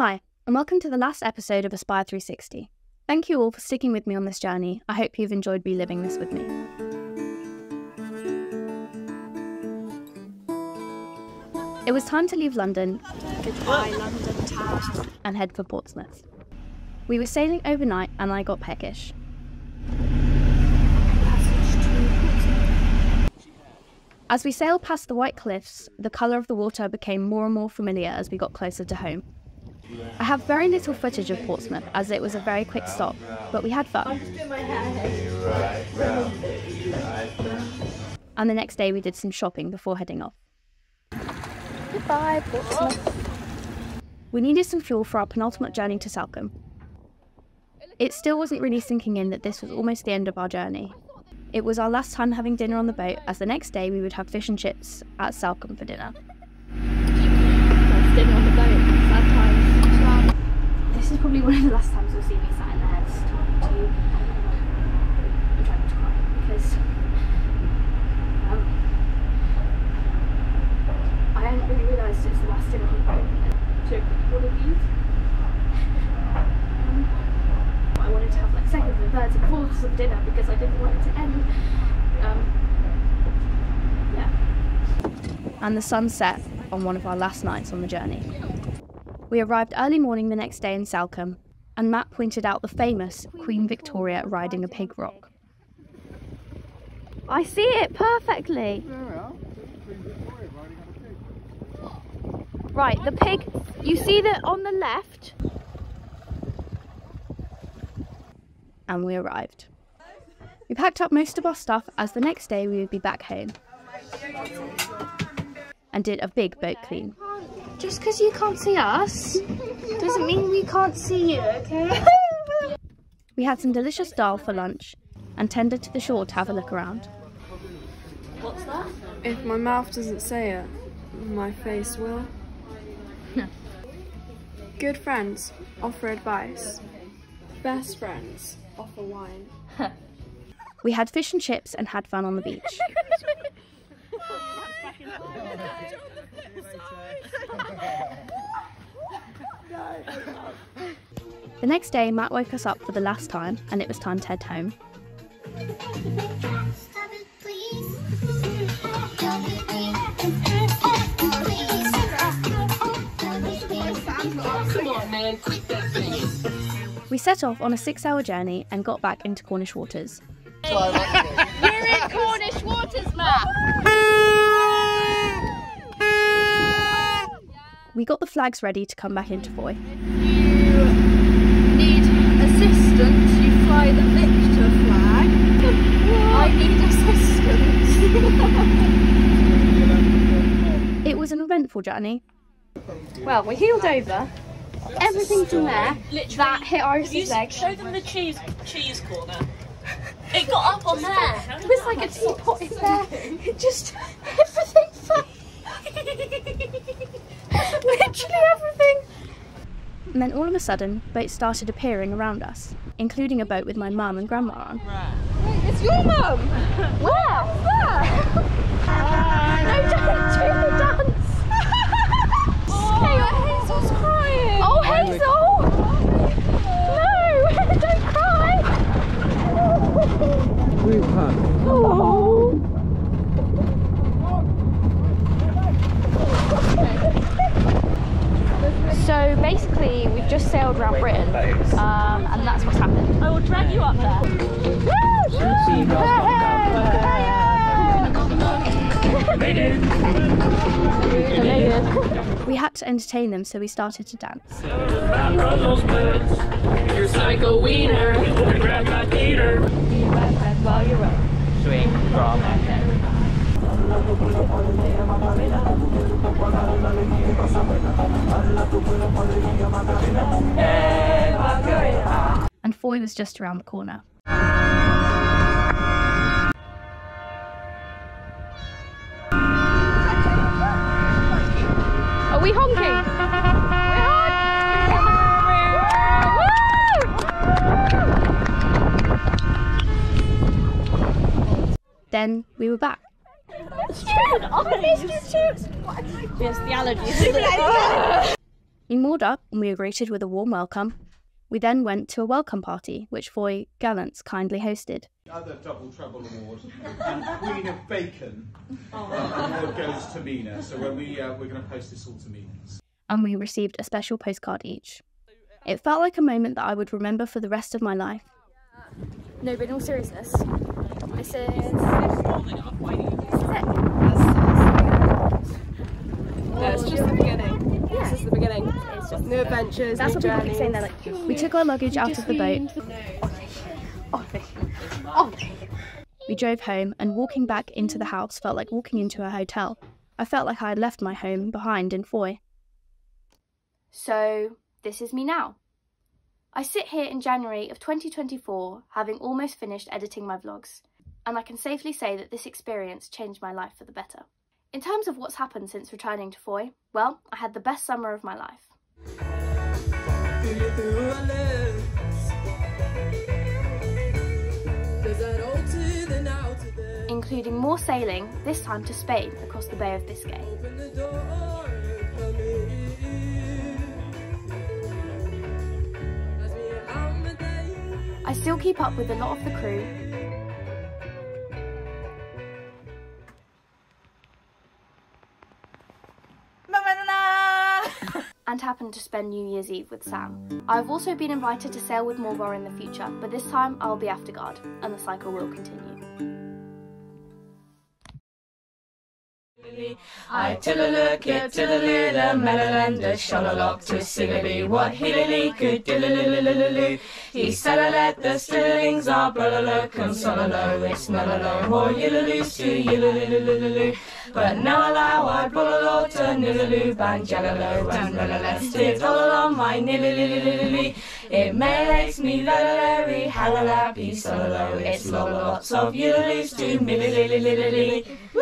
Hi, and welcome to the last episode of ASPIRE360. Thank you all for sticking with me on this journey. I hope you've enjoyed reliving this with me. It was time to leave London, Goodbye, London town, and head for Portsmouth. We were sailing overnight and I got peckish. As we sailed past the white cliffs, the colour of the water became more and more familiar as we got closer to home. I have very little footage of Portsmouth as it was a very quick stop, but we had fun. And the next day we did some shopping before heading off. Goodbye, Portsmouth. We needed some fuel for our penultimate journey to Salcombe. It still wasn't really sinking in that this was almost the end of our journey. It was our last time having dinner on the boat, as the next day we would have fish and chips at Salcombe for dinner. Last dinner on the boat, sad times. This is probably one of the last times you'll see me sat in the heads talking to you. I'm trying not to cry because I hadn't really realised it's the last dinner on the boat. So one of these. I wanted to have like seconds and thirds and fourths of dinner because I didn't want it to end. And the sun set on one of our last nights on the journey. We arrived early morning the next day in Salcombe, and Matt pointed out the famous Queen Victoria riding a pig rock. I see it perfectly. Right, the pig, you see that on the left? And we arrived. We packed up most of our stuff as the next day we would be back home. And did a big boat clean. Just because you can't see us doesn't mean we can't see you, okay? We had some delicious dal for lunch and tended to the shore to have a look around. What's that? If my mouth doesn't say it, my face will. Good friends offer advice. Best friends offer wine. We had fish and chips and had fun on the beach. The next day, Matt woke us up for the last time, and it was time to head home. Come on, man, quit that thing. We set off on a 6-hour journey and got back into Cornish waters. We're in Cornish waters, Matt! We got the flags ready to come back into Foy. You need assistance, you fly the Victor flag. I need assistance. It was an eventful journey. Well, we heeled over. Everything from there, that hit Iris's leg. Show them the cheese corner. It got up on there. It was like a teapot in there. It just, everything fell. Literally everything. And then all of a sudden, boats started appearing around us, including a boat with my mum and grandma on. Wait, it's your mum! Where? Where? No, don't do the dance! Hey, Hazel's crying! Oh, Hazel! No, don't cry! Oh. So basically, we've just sailed around Britain, and that's what's happened. I will drag you up there. We had to entertain them, so we started to dance. You're psycho wiener. Grab my gator. While you're up. Swing from. And Foy was just around the corner. Are we honking? Then we were back. Yes, the allergies. We moored up and we were greeted with a warm welcome. We then went to a welcome party, which Foy Gallants kindly hosted. Other Double Trouble Award and Queen of Bacon award goes to Mina. So when we're going to post this all to Mina. And we received a special postcard each. It felt like a moment that I would remember for the rest of my life. No, but in all seriousness, this is it. No, it's just the beginning. Yeah. This is the beginning. It's just New adventures, That's new what people keep journeys. saying. They're like, we took our luggage out of the boat. We drove home, and walking back into the house felt like walking into a hotel. I felt like I had left my home behind in Foy. So, this is me now. I sit here in January of 2024, having almost finished editing my vlogs, and I can safely say that this experience changed my life for the better. In terms of what's happened since returning to Foy, well, I had the best summer of my life. Including more sailing, this time to Spain across the Bay of Biscay. I still keep up with a lot of the crew, and happened to spend New Year's Eve with Sam. I've also been invited to sail with Morvar in the future, but this time I'll be after guard, and the cycle will continue. I tillaloo, kit tillaloo, the melalander, shalalock to sillaloo, what hillily could dillaloo. He sallalet, the stillings are brullaloo, consolalo, it's nullaloo, more yillaloos to yillaloo. But now allow I brullaloo to nillaloo, banjallaloo, and mellalest it all along my nillaloo. It makes me lallaloo, hallalappy, sollaloo, it's lots of yillaloos to millililililily. Woo!